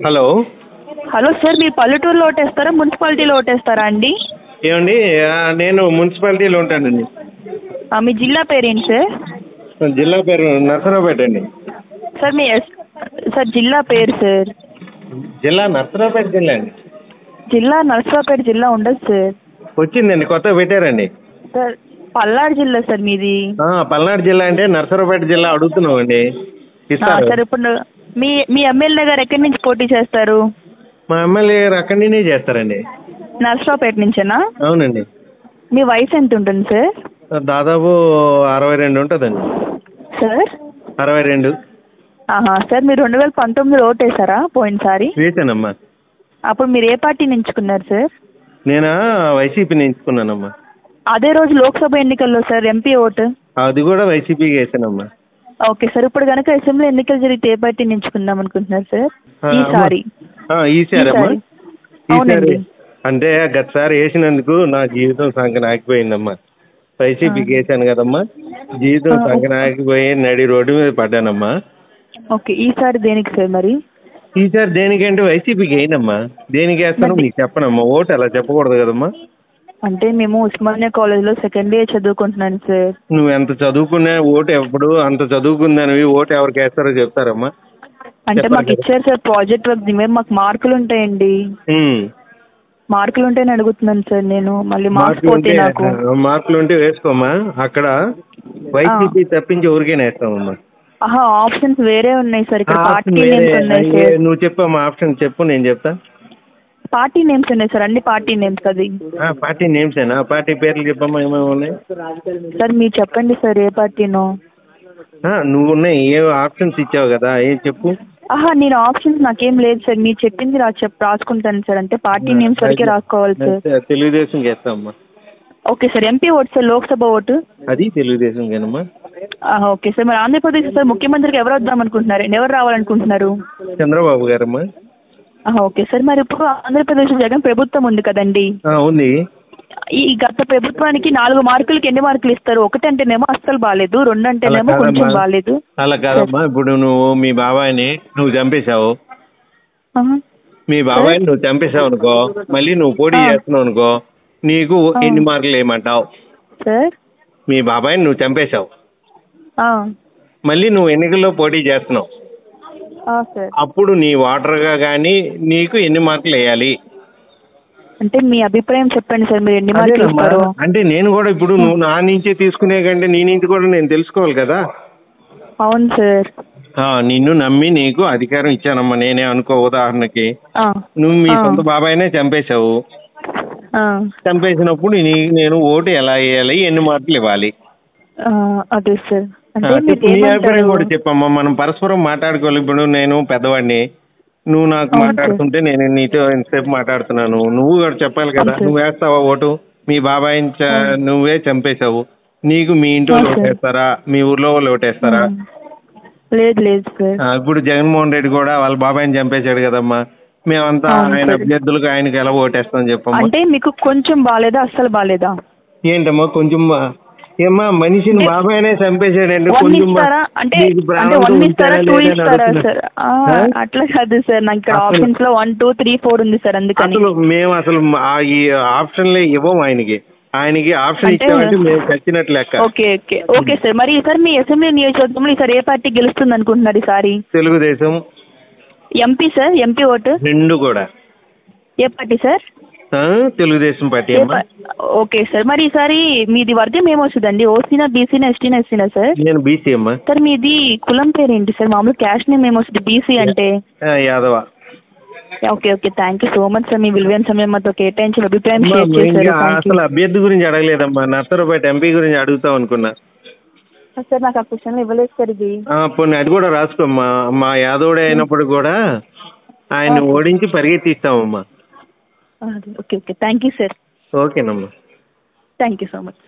Hello. Hello sir, మీరు పల్లెటూరులో ఓటేస్తారా, మున్సిపాలిటీలో ఓటేస్తారా అండి? ఏమండి, నేను మున్సిపాలిటీలో ఉంటానండి. మీ జిల్లా పేరేంటి సార్? జిల్లా పేరు నరసరావుపేట అండి. సార్ సార్ జిల్లా పేరు సార్? జిల్లా నరసరావుపేట జిల్లా అండి. జిల్లా నరసరావుపేట జిల్లా ఉండదు సార్. వచ్చిందండి, కొత్తగా పెట్టారండి. సార్ పల్నాడు జిల్లా సార్ మీది. పల్నాడు జిల్లా అంటే నరసరావుపేట జిల్లా అడుగుతున్నామండి. ఇస్తారు. సార్ ఇప్పుడు మీ ఎమ్మెల్యే గారు ఎక్కడి నుంచి పోటీ చేస్తారు? మా ఎమ్మెల్యే గారు అక్కడి నుంచే చేస్తారండి. నరసరావుపేట నుంచేనా? అవునండి. మీ వయసు ఎంత ఉంటుంది సార్? దాదాపు 62 ఉంటుందండి. సార్ 62. సార్ మీరు 2019లో ఓటేసారా పోయినసారి? వేసానమ్మా. అప్పుడు మీరు ఏ పార్టీని ఎంచుకున్నారు సార్? నేను వైసీపీని ఎంచుకున్నానమ్మా. అదే రోజు లోక్సభ ఎన్నికల్లో సార్ ఎంపీ ఓటు? అది కూడా వైసీపీకి వేసానమ్మా. ఓకే సార్, ఇప్పుడు కనుక అసెంబ్లీ ఎన్నికలు జరిగితే ఏ పార్టీని ఎంచుకుందాం అనుకుంటున్నారు సార్ ఈసారి? ఈసారమ్మా. అవునండి. అంటే గతసారి వేసినందుకు నా జీవితం సంకన ఆగిపోయిందమ్మా. వైసీపీకి వేసాను కదమ్మా, జీవితం సంకన ఆగిపోయి నడి రోడ్డు మీద పడ్డానమ్మా. ఓకే, ఈసారి దేనికి సార్ మరి? ఈసారి దేనికంటే వైసీపీకి వేయనమ్మా. దేనికి వేస్తానో మీకు చెప్పనమ్మా. ఓటు అలా చెప్పకూడదు కదమ్మా. అంటే మేము ఉస్మానియా కాలేజ్లో సెకండ్ ఇయర్ చదువుకుంటున్నాను సార్. నువ్వు ఎంత చదువుకున్నా ఓటు ఎప్పుడు అంత చదువుకుందానివి ఓటు ఎవరికి వేస్తారో చెప్తారమ్మా. అంటే మాకు ఇచ్చారు సార్ ప్రాజెక్ట్ వర్క్, మేము మాకు మార్కులు ఉంటాయండి. మార్కులు ఉంటాయని అడుగుతున్నాను సార్ నేను. మళ్ళీ మార్క్స్ పోతే నాకు. మార్కులు ఉంటే వేసుకోమ్మా. అక్కడ వైసీపీ తప్పించి ఎవరికైనా వేస్తామమ్మా. ఆప్షన్స్ వేరే ఉన్నాయి సార్, ఇక్కడ పార్టీ నేమ్స్ ఉన్నాయి సార్. నువ్వు చెప్పమ్మా, ఆప్షన్ చెప్పు, నేను చెప్తా. పార్టీ నేమ్స్ ఉన్నాయి సార్, అన్ని పార్టీ నేమ్స్. అది పార్టీ నేమ్సేనా? పార్టీ పేర్లు చెప్పమ్మా, ఏమేమి ఉన్నాయి సార్? మీరు చెప్పండి సార్, ఏ పార్టీనో. నువ్వు ఉన్నాయి ఏ ఆప్షన్స్ ఇచ్చావు కదా, ఏం చెప్పు. నేను ఆప్షన్స్ నాకేం లేదు సార్, మీరు చెప్పింది రాసుకుంటాను సార్. అంటే పార్టీ నేమ్స్ వరకే రాసుకోవాలి సార్. తెలుగుదేశం చేస్తామమ్మా. Okay sir. MP vote sir, Lok Sabha vote? అది తెలుగుదేశం కానమ్మా. Okay sir. మరి ఆంధ్రప్రదేశ్ సార్ ముఖ్యమంత్రికి ఎవరు వద్దాం అనుకుంటున్నారు, ఎవరు రావాలనుకుంటున్నారు? చంద్రబాబు గారమ్మా. Okay sir. మరి ఇప్పుడు ఆంధ్రప్రదేశ్ జగన్ ప్రభుత్వం ఉంది కదండి. ఉంది. ఈ గత ప్రభుత్వానికి 4 మార్కులకి ఎన్ని మార్కులు ఇస్తారు? 1 అంటేనేమో అస్సలు బాగాలేదు, 2 అంటేనేమో కొంచెం బాగాలేదు. అలా కాదమ్మా. ఇప్పుడు నువ్వు మీ బాబాయిని నువ్వు చంపేశావు. మీ బాబాయిని నువ్వు చంపేశావు అనుకో, మళ్ళీ నువ్వు పోటీ చేస్తున్నావు అనుకో, నీకు ఎన్ని మార్కులు వేయమంటావు? సార్ మీ బాబాయిని నువ్వు చంపేశావు, మళ్ళీ నువ్వు ఎన్నికల్లో పోటీ చేస్తున్నావు, అప్పుడు నీ ఓటర్గా కానీ నీకు ఎన్ని మార్కులు వేయాలి? అంటే మీ అభిప్రాయం చెప్పండి సార్, మీరు ఎన్ని మార్కులు ఇస్తారు? అంటే నేను కూడా ఇప్పుడు నువ్వు నా నుంచే తీసుకునే కంటే నీ నుంచి కూడా నేను తెలుసుకోవాలి కదా. అవును సార్. నిన్ను నమ్మి నీకు అధికారం ఇచ్చానమ్మా నేనే అనుకో. ఉదాహరణకి నువ్వు మీ సొంత బాబాయినే చంపేశావు. చంపేసినప్పుడు నేను ఓటు ఎలా వేయాలి, ఎన్ని మార్కులు ఇవ్వాలి? అదే సార్. నీ అభిప్రాయం కూడా చెప్పమ్మా. మనం పరస్పరం మాట్లాడుకోవాలి. ఇప్పుడు నేను పెద్దవాడిని, నువ్వు నాకు మాట్లాడుతుంటే నేను నీతో ఎంతసేపు మాట్లాడుతున్నాను. నువ్వు కూడా చెప్పాలి కదా. నువ్వు వేస్తావా ఓటు? మీ బాబాయిని నువ్వే చంపేశావు, నీకు మీ ఇంట్లో ఓటేస్తారా, మీ ఊర్లో వాళ్ళు ఓటేస్తారా? లేదు లేదు సార్. ఇప్పుడు జగన్మోహన్ రెడ్డి కూడా వాళ్ళ బాబాయిని చంపేశాడు కదమ్మా. మేమంతా ఆయన అభ్యర్థులకు ఆయనకి ఎలా ఓటేస్తాం చెప్పమ్మా. అంటే మీకు కొంచెం బాగాలేదా, అస్సలు బాగాలేదా? ఏంటమ్మా కొంచెం? ఏమ్మా మనిషిని బాబాయినే చంపేశాడండి, కొంచెం అట్లా కాదు సార్. నాకు ఇక్కడ ఆప్షన్స్ లో 1, 2, 3, 4 ఉంది సార్. అందుకని మేము అసలు ఈ ఆప్షన్లే ఇవ్వము ఆయనకి. ఆప్షన్ ఇచ్చామంటే మేము చచ్చినట్లు లెక్క. Okay sir. మరి ఈసారి మీ అసెంబ్లీ నియోజకవర్గంలో ఈసారి ఏ పార్టీ గెలుస్తుంది అనుకుంటున్నారు ఈసారి? Telugu Desam. MP sir, MP vote? 2 కూడా. ఏ party sir? Telugu Desam party. Okay sir. మరి ఈసారి మీది వర్గం ఏమొస్తుందండి? ఓసీనా, బీసీనా, ఎస్టీనా, ఎస్సీనా సార్? నేను బీసీ అమ్మా. సార్ మీది కులం పేరు ఏంటి సార్? మామూలు క్యాష్ నేమ్ ఏమొస్తుంది బీసీ అంటే? Yadava. Okay thank you so much sir, మీ విలువైన సమయం మాతో కేటాయించిన అభిప్రాయం షేర్ చేశారు. అసలు అభ్యర్థి గురించి అడగలేదమ్మా, నర్సరావుపేట ఎంపీ గురించి అడుగుతాం అనుకున్నా సార్. నాకు ఆ క్వశ్చన్ ఇవ్వలేదు సార్. ఇది పోనీ అది కూడా రాసుకోమ్మా. మా యాదవుడే అయినప్పుడు కూడా ఆయన ఓడించి పరిగెత్తిస్తామమ్మా. Okay thank you sir. ఓకేనమ్మా. Thank you so much.